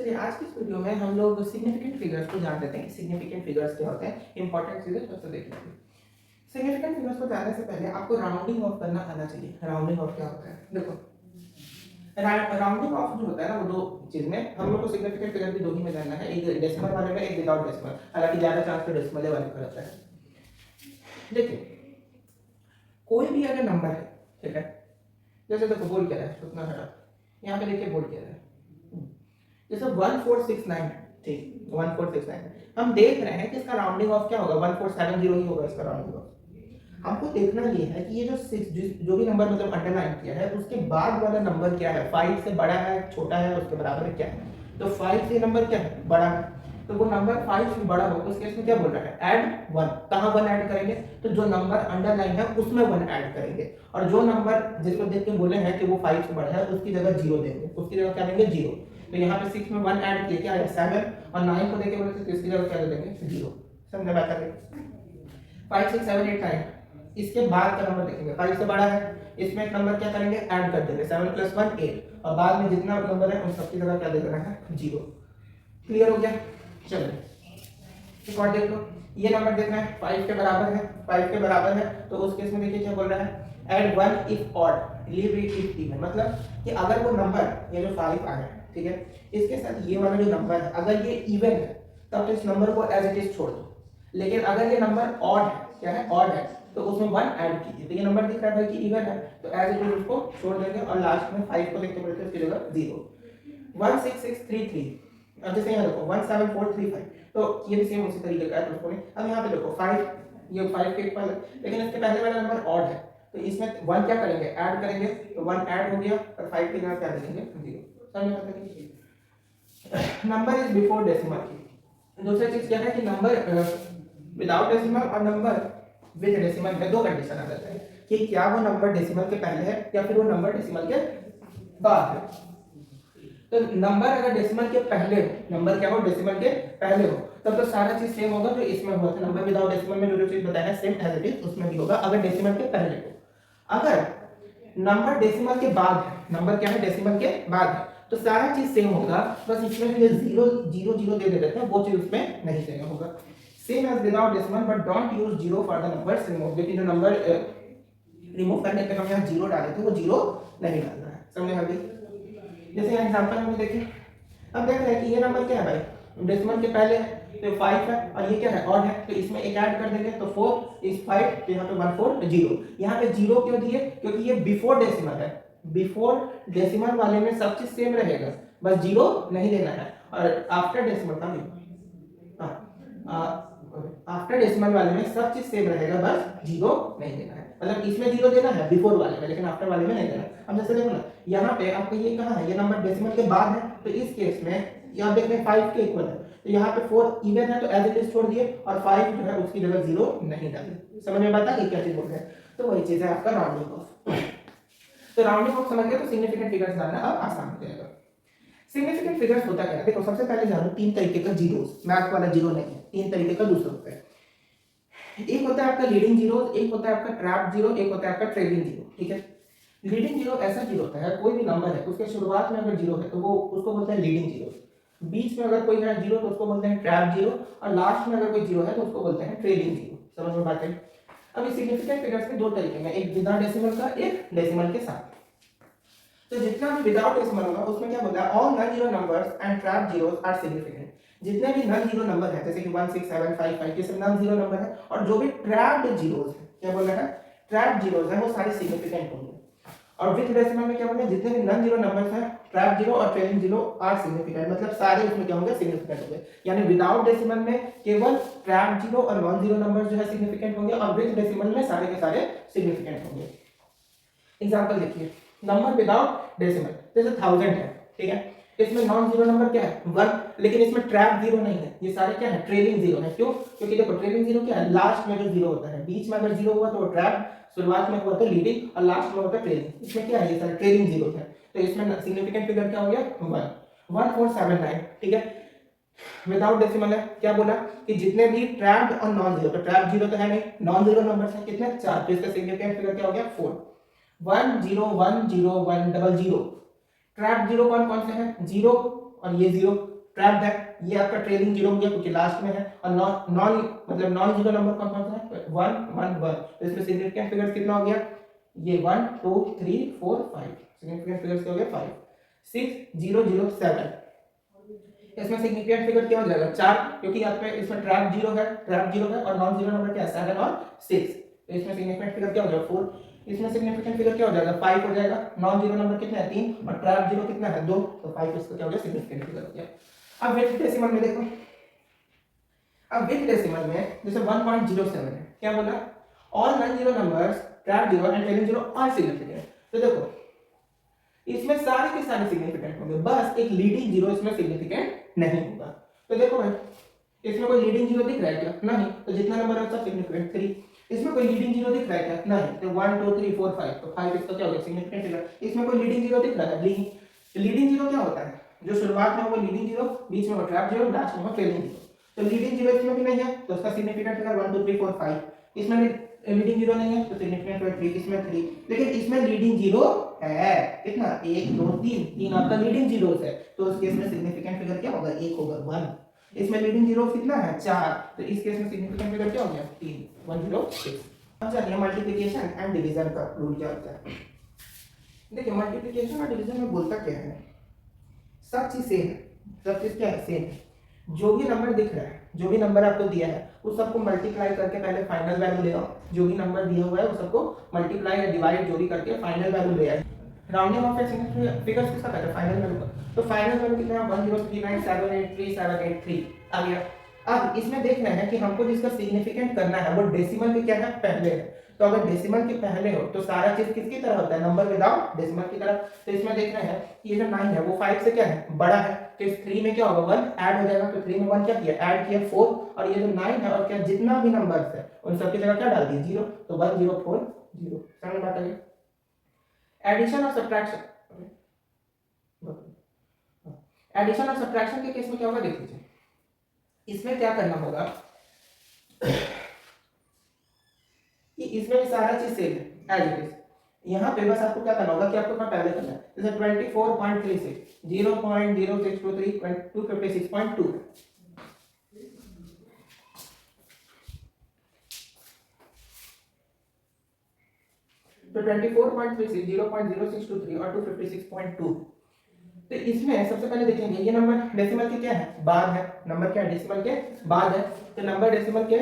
चलिए आज की इस वीडियो में हम लोग सिग्निफिकेंट फिगर्स को जान लेते हैं कि सिग्निफिकेंट फिगर्स क्या होते हैं, इंपॉर्टेंट चीजें सबसे देख लेते हैं। सिग्निफिकेंट फिगर्स को जानने से पहले आपको राउंडिंग ऑफ करना आना चाहिए। राउंडिंग ऑफ क्या होता है, देखो राउंडिंग ऑफ जो होता है ना वो दो चीज में हम लोग को सिग्निफिकेंट फिगर भी दो ही में जानना है, एक डेसिमल वाले में, एक विदाउट डेसिमल। हालांकि ज्यादा चांस तो डेसिमल वाले का रहता है। देखिए कोई भी अगर नंबर है, ठीक है, जैसे देखो बोल क्या है, उतना हटा, यहाँ पे देखिए बोल क्या है, जैसे 1469 है, ठीक 1469 हम देख रहे हैं कि इसका राउंडिंग ऑफ क्या होगा, 1470 ही होगा इसका राउंडिंग ऑफ। हमको देखना ये है कि ये जो जो भी नंबर मतलब अंडरलाइन किया है उसके बाद वाला नंबर क्या है, 5 से बड़ा है, छोटा है, उसके बराबर है, क्या है। तो 5 से नंबर क्या है, बड़ा है, तो वो नंबर 5 से बड़ा हो उस केस में क्या बोल रहा है, ऐड 1। कहाँ 1 ऐड करेंगे, तो जो नंबर अंडरलाइन है उसमें 1 ऐड करेंगे, और जो नंबर जिसको देख के बोले हैं कि वो 5 से बड़ा है उसकी जगह 0 देंगे, उसकी जगह क्या देंगे, 0। तो यहाँ पे 6 में 1 ऐड किया, क्या है 7, और 9 को देके बोले तो इसकी जगह क्या दे देंगे, 0। समझा बात है। 5 6 7 8 9 इसके बाद का नंबर देखेंगे, 5 से बड़ा है, इसमें एक नंबर क्या करेंगे, ऐड कर देंगे, 7 + 1 8, और बाद में जितना नंबर है उन सबकी जगह क्या दे देना है, 0। क्लियर हो गया। चलो एक और देख लो, ये नंबर देखना है 5 के बराबर है, 5 के बराबर है, तो उस केस में देखिए क्या बोल रहा है, add 1 if odd leave it if even. मतलब कि अगर वो नंबर ये जो 5 आ है, ठीक है, इसके साथ ये वाला जो नंबर है अगर ये इवन है तब तो इस नंबर को एज इट इज छोड़ दो, लेकिन अगर ये नंबर ऑड है, क्या है, ऑड है, तो उसमें 1 ऐड कीजिए। तो ये नंबर दिख रहा है भाई कि इवन है, तो एज इट इज उसको छोड़ देंगे और लास्ट में 5 को देखते पड़ते उसकी जगह 0। 16633, अब जैसे यहाँ देखो 17435, तो ये भी सेम उसी तरीके का है, तो उसको नहीं। अब यहाँ पे देखो 5, ये 5 के इक्वल है, लेकिन इसके पहले वाला नंबर ऑड है, तो इसमें 1 क्या करेंगे, ऐड करेंगे, तो 1 ऐड हो गया और 5 की जगह क्या देंगे, 0। समझ में आता है। नंबर इज बिफोर डेसिमल की दूसरी चीज क्या है कि नंबर विदाउट डेसिमल और नंबर विद डेसिमल में दो कंडीशन आ जाता है कि क्या वो नंबर डेसिमल के पहले है या फिर वो नंबर डेसिमल के बाद है। तो नंबर अगर डेसिमल के पहले हो, नंबर क्या हो, डेसिमल के पहले हो, तब तो सारा चीज सेम होगा जो इसमें हुआ था। नंबर विदाउट डेसिमल में जो चीज बताया है सेम एज इट इज उसमें भी होगा अगर डेसिमल के पहले हो। अगर नंबर डेसिमल के बाद है, नंबर क्या है, डेसिमल के बाद है, तो सारा चीज सेम होगा, बस इसमें ये 0 0 0 दे देते हैं, वो चीज उसमें नहीं सेम होगा। Same as without decimal but don't use 0 for the numbers remove. लेकिन जो नंबर रिमूव करने पे हम यहाँ 0 डाले थे वो 0 नहीं डालना है। समझे अभी। जैसे एग्जांपल में देखिए, अब देख रहे हैं कि ये नंबर क्या है भाई, डेसिमल के पहले है तो 5 है, और ये क्या है, ऑड है, तो इसमें एक ऐड कर देंगे तो 4 इज 5, तो यहाँ पे 1 4 0। यहाँ पे 0 क्यों दिए, क्योंकि ये बिफोर डेसिमल है। बिफोर डेसिमल वाले में सब चीज सेम रहेगा, बस 0 नहीं देना है, और आफ्टर डेसिमल का आफ्टर डेसिमल वाले में सब चीज सेम रहेगा, बस 0 नहीं देना है। मतलब इसमें 0 देना है बिफोर वाले में, लेकिन आफ्टर वाले में नहीं देना। अब जैसे देखो ना, यहाँ पे आपको ये कहाँ है, ये नंबर डेसिमल के बाद है, तो इस केस में यहाँ देख रहे हैं 5 के इक्वल है, तो यहाँ पे 4 इवन है तो एज इट इज छोड़ दिए, और 5 जो है उसकी जगह 0 नहीं डाले। समझ में आता है क्या चीज बोल रहे हैं। तो वही चीज है आपका राउंडिंग ऑफ। तो राउंडिंग ऑफ समझ गए तो सिग्निफिकेंट फिगर्स जानना अब आसान हो जाएगा। सिग्निफिकेंट फिगर्स होता क्या है, देखो सबसे पहले जानो 3 तरीके का जीरोस, मैथ वाला जीरो नहीं है, 3 तरीके का दूसरा होता है। एक होता है आपका लीडिंग जीरो, एक होता है आपका ट्रैप जीरो, एक होता है आपका ट्रेलिंग जीरो। ठीक है, लीडिंग जीरो ऐसा जीरो होता है, कोई भी नंबर है उसके शुरुआत में अगर जीरो है तो वो उसको बोलते हैं लीडिंग जीरो, बीच में अगर कोई है जीरो तो उसको बोलते हैं ट्रैप जीरो, और लास्ट में अगर कोई जीरो है तो उसको बोलते हैं ट्रेलिंग जीरो। समझ में बात है। अब इस सिग्निफिकेंट फिगर्स के दो तरीके हैं, एक बिना डेसिमल का, एक डेसिमल के साथ। तो जितना भी विदाउट डेसिमल होगा उसमें क्या बोलता है, all non zero numbers and trap zeros are significant. जितने भी नॉन जीरो नंबर है जैसे कि 1 6 7 5 5 ये सब नॉन जीरो नंबर है, और जो भी ट्रैप्ड जीरोस है, क्या बोल रहा है, ट्रैप्ड जीरोस है, वो सारे सिग्निफिकेंट होंगे। और विद डेसिमल में क्या बोलते हैं, जितने भी नॉन जीरो नंबर्स हैं, ट्रैप जीरो और ट्रेलिंग जीरो आर सिग्निफिकेंट, मतलब सारे उसमें क्या होंगे, सिग्निफिकेंट होंगे। यानी विदाउट डेसिमल में केवल ट्रैप जीरो और नॉन जीरो नंबर्स जो है सिग्निफिकेंट होंगे, और विद डेसिमल में सारे के सारे सिग्निफिकेंट होंगे। एग्जांपल देखिए, नंबर विदाउट डेसिमल जैसे 1000 है, ठीक है, इसमें नॉन जीरो नंबर क्या है, 1, लेकिन इसमें ट्रैप जीरो नहीं है, ये सारे क्या है, ट्रेलिंग जीरो है। क्यों, क्योंकि देखो ट्रेलिंग जीरो क्या है, लास्ट में जो जीरो होता है, बीच में अगर जीरो हुआ तो वो ट्रैप, शुरुआत में हुआ तो लीडिंग, और लास्ट में होता है ट्रेलिंग। इसमें क्या है, ये सारे ट्रेलिंग जीरो है, तो इसमें सिग्निफिकेंट फिगर क्या हो गया, 1 1479। ठीक है, विदाउट डेसिमल है, क्या बोला कि जितने भी ट्रैप्ड और नॉन जीरो, तो ट्रैप जीरो तो है नहीं, नॉन जीरो नंबर्स है कितने, 4, तो इसका सिग्निफिकेंट फिगर क्या हो गया, 4 1 0 1 0 1 0 0। ट्रैप जीरो कौन कौन से हैं, जीरो और ये जीरो, ट्रैप्ड है, ये आपका ट्रेलिंग जीरो हो गया क्योंकि लास्ट में है, और नॉन नॉन मतलब नॉन जीरो नंबर कौन कौन सा है, 1 1 1, तो इसमें सिग्निफिकेंट फिगर्स कितना हो गया, ये 1 2 3 4 5, सिग्निफिकेंट फिगर्स हो गया 5 6 0 0 7, इसमें सिग्निफिकेंट फिगर क्या हो जाएगा 4, क्योंकि यहाँ पे इसमें ट्रैप जीरो है और नॉन जीरो नंबर क्या है 7 और 6, तो इसमें सिग्निफिकेंट फिगर क्या हो जाएगा 4, इसमें सिग्निफिकेंट फिगर क्या हो जाएगा 5 हो जाएगा, नॉन जीरो नंबर कितना है 3 और ट्रैप जीरो कितना है 2, तो 5 इसका क्या हो गया सिग्निफिकेंट फिगर हो गया। अब विथ डेसिमल में देखो, अब विथ डेसिमल में जैसे 1.07 है, क्या बोला, all non zero numbers trap zero and trailing zero are significant, तो देखो इसमें सारे के सारे सिग्निफिकेंट होंगे, बस एक लीडिंग जीरो इसमें सिग्निफिकेंट नहीं होगा। तो देखो भाई इसमें कोई लीडिंग जीरो दिख रहा है क्या, नहीं, तो जितना नंबर है सब सिग्निफिकेंट 3, इसमें कोई लीडिंग जीरो दिख रहा है क्या, नहीं, तो 1 2 3 4 5, तो 5 इसका क्या हो गया सिग्निफिकेंट फिगर, इसमें कोई लीडिंग जीरो दिख रहा है, लीडिंग जीरो क्या होता है, जो शुरुआत में वो लीडिंग जीरो, बीच में वो ट्रैप जीरो, लास्ट में वो ट्रेलिंग जीरो, तो लीडिंग जीरो इसमें भी नहीं है तो उसका सिग्निफिकेंट फिगर 1 2 3 4 5, इसमें भी लीडिंग जीरो नहीं है तो सिग्निफिकेंट फिगर 3, इसमें 3, लेकिन इसमें लीडिंग जीरो है कितना 1 2 3, तीन आपका लीडिंग जीरोस है, तो उस केस में सिग्निफिकेंट फिगर क्या होगा 1 होगा 1, इसमें लीडिंग जीरो कितना है 4, तो इस केस में सिग्निफिकेंट फिगर क्या हो गया 3 106। अब चलिए मल्टीप्लिकेशन एंड डिवीजन का रूल क्या होता है, देखिए मल्टीप्लिकेशन और डिवीजन में बोलता क्या है, सब चीज सेम है, सब चीज क्या है सेम है, जो भी नंबर दिख रहा है, जो भी नंबर आपको दिया है उस सबको मल्टीप्लाई करके पहले फाइनल वैल्यू ले आओ, जो भी नंबर दिया हुआ है उस सबको मल्टीप्लाई या डिवाइड जो भी करके फाइनल वैल्यू ले आए, राउंडिंग ऑफ फिगर्स किसका कहते हैं फाइनल वैल्यू का, तो फाइनल वैल्यू कितना है 1039783 आ गया। अब इसमें देख रहे हैं कि हमको जिसका सिग्निफिकेंट करना है वो डेसिमल के क्या है पहले है, तो अगर डेसिमल के पहले हो तो सारा चीज किसकी तरह होता है नंबर विदाउट डेसिमल की तरह, तो इसमें देख रहे हैं कि ये जो 9 है वो 5 से क्या है बड़ा है, तो इस 3 में क्या होगा 1 ऐड हो जाएगा, तो 3 में 1 क्या किया ऐड किया 4, और ये जो 9 है और क्या जितना भी नंबर्स है उन सब की जगह क्या डाल दिए 0, तो 1040, समझ बात आ गई। एडिशन और सब्ट्रैक्शन, एडिशन और सब्ट्रैक्शन के केस में क्या होगा देख लीजिए, इसमें क्या करना होगा कि इसमें भी सारा चीज सेम है एज इट इज, यहाँ पे बस आपको क्या करना होगा कि आपको पहले करना है, जैसे 24.36 0.0623 256.2 तो 24.36 0.0623 और 256.2, तो इसमें सबसे पहले देखेंगे ये नंबर डेसिमल के क्या है बाद है, नंबर क्या है डेसिमल के बाद है, तो नंबर डेसिमल के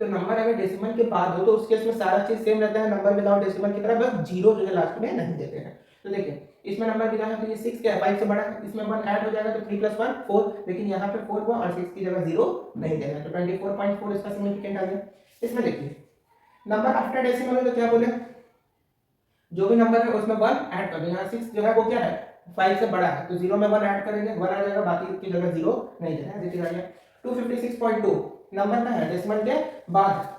तो नंबर अगर डेसिमल के बाद हो तो उस केस में सारा चीज सेम रहता है, नंबर विदाउट डेसिमल की तरह, बस जीरो जो है लास्ट में नहीं देते हैं। तो देखिए इसमें नंबर दिया है तो ये 6 क्या है 5 से बड़ा है, इसमें 1 ऐड हो जाएगा तो 3 + 1 4, लेकिन यहाँ पे 4 हुआ और 6 की जगह 0 नहीं देना है, तो 24.4 इसका सिग्निफिकेंट आ गया। इसमें देखिए नंबर आफ्टर डेसिमल है तो क्या बोले, जो भी नंबर है उसमें 1 ऐड कर देना, 6 जो है वो क्या है 5 से बड़ा है तो 0 में 1 ऐड करेंगे 1 आ जाएगा, बाकी की जगह 0 नहीं देना है, आ गया। 256.2 नंबर का है डेसिमल के बाद,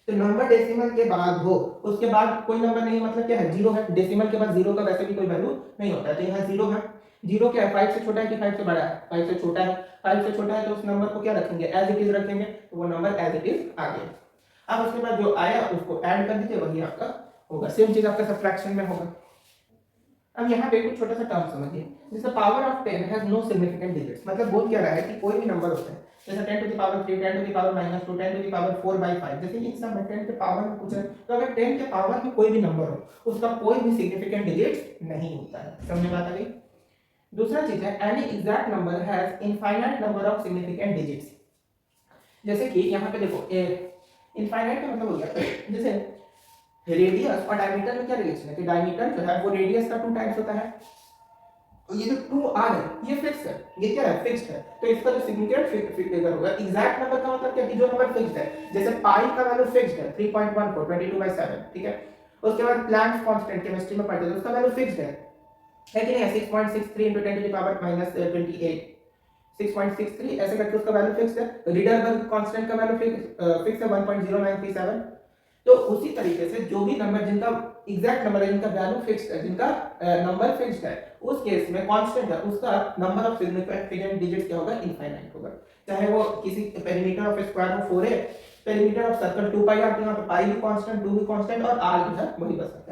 तो नंबर डेसिमल के बाद हो उसके बाद कोई नंबर नहीं मतलब क्या है 0 है, डेसिमल के बाद 0 का वैसे भी कोई वैल्यू नहीं होता है, तो यहाँ 0 है, 0 क्या है 5 से छोटा है कि 5 से बड़ा है, 5 से छोटा है, 5 से छोटा है तो उस नंबर को क्या रखेंगे एज इट इज रखेंगे, तो वो नंबर एज इट इज आ गया। अब उसके बाद जो आया उसको ऐड कर दीजिए वही आपका होगा, सेम चीज आपका सब्ट्रैक्शन में होगा। अब यहाँ पे कुछ छोटा सा टर्म समझिए, जैसे power of 10 has no significant digits, मतलब बोल क्या रहा है कि कोई भी नंबर होता है जैसे 10 to the power 3 10 to the power -2 10 to the power 4/5, जैसे इन सब में 10 के पावर में कुछ है, तो अगर 10 के पावर में कोई भी नंबर हो उसका कोई भी सिग्निफिकेंट डिजिट नहीं होता है, समझ बात आ गई। दूसरा चीज है any exact number has infinite number of significant digits, जैसे कि यहाँ पे देखो इनफाइनाइट का मतलब हो गया जैसे रेडियस और डायमीटर में क्या रिलेशन है कि डायमीटर जो है वो रेडियस का 2 टाइम्स होता है, और ये जो 2r है ये फिक्स है, ये क्या है फिक्स्ड है, तो इसका जो सिग्निफिकेंट फिगर होगा एग्जैक्ट नंबर का मतलब क्या है कि जो नंबर फिक्स्ड है, जैसे पाई का वैल्यू फिक्स्ड है 3.14 22/7, ठीक है। उसके बाद प्लैंक्स कांस्टेंट केमिस्ट्री में पढ़ते थे उसका वैल्यू फिक्स्ड है कि नहीं 6.63 × 10 to the power -28 6.63 ऐसे करके उसका वैल्यू फिक्स्ड है। रीडरबर्ग कांस्टेंट का वैल्यू फिक्स है 1.0937। तो उसी तरीके से जो भी नंबर जिनका एग्जैक्ट नंबर है जिनका वैल्यू फिक्स्ड है जिनका नंबर फिक्स्ड है उस केस में कांस्टेंट है उसका नंबर ऑफ सिग्निफिकेंट डिजिट्स क्या होगा इनफाइनाइट होगा, चाहे वो किसी पेरीमीटर ऑफ स्क्वायर में 4 है पेरीमीटर ऑफ सर्कल 2 पाई, आप यहाँ पे पाई भी कांस्टेंट, 2 भी कांस्टेंट और आर भी सर वही बच सकता है।